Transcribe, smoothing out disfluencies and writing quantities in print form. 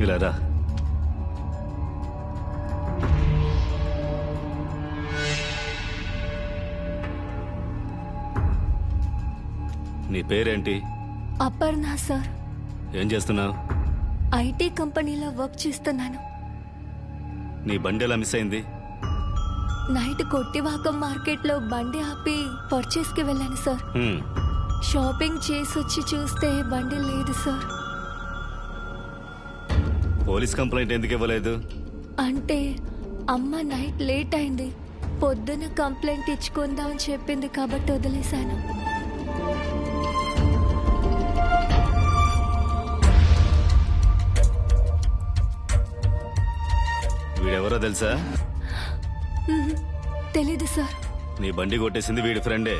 ఇలా రా. నీ పేరేంటి? అపర్ణ సార్. ఏం చేస్తున్నావు? ఐటీ కంపెనీలో వర్క్ చేస్తున్నాను. నీ బండి ఎలా మిస్ అయింది? నైట్ కొట్టివాకం మార్కెట్లో బండి ఆపి పర్చేస్కి వెళ్ళాను సార్. షాపింగ్ చేసి వచ్చి చూస్తే బండి లేదు సార్. పోలీస్ కంప్లైంట్ ఎందుకు ఇవ్వలేదు? అంటే అమ్మ నైట్ లేట్ అయింది, పొద్దున కంప్లైంట్ ఇచ్చుకుందామని చెప్పింది కాబట్టి వదిలేశాను. వీడెవరో తెలుసా? తెలీదు సార్. నీ బండి కొట్టేసింది వీడి ఫ్రెండే.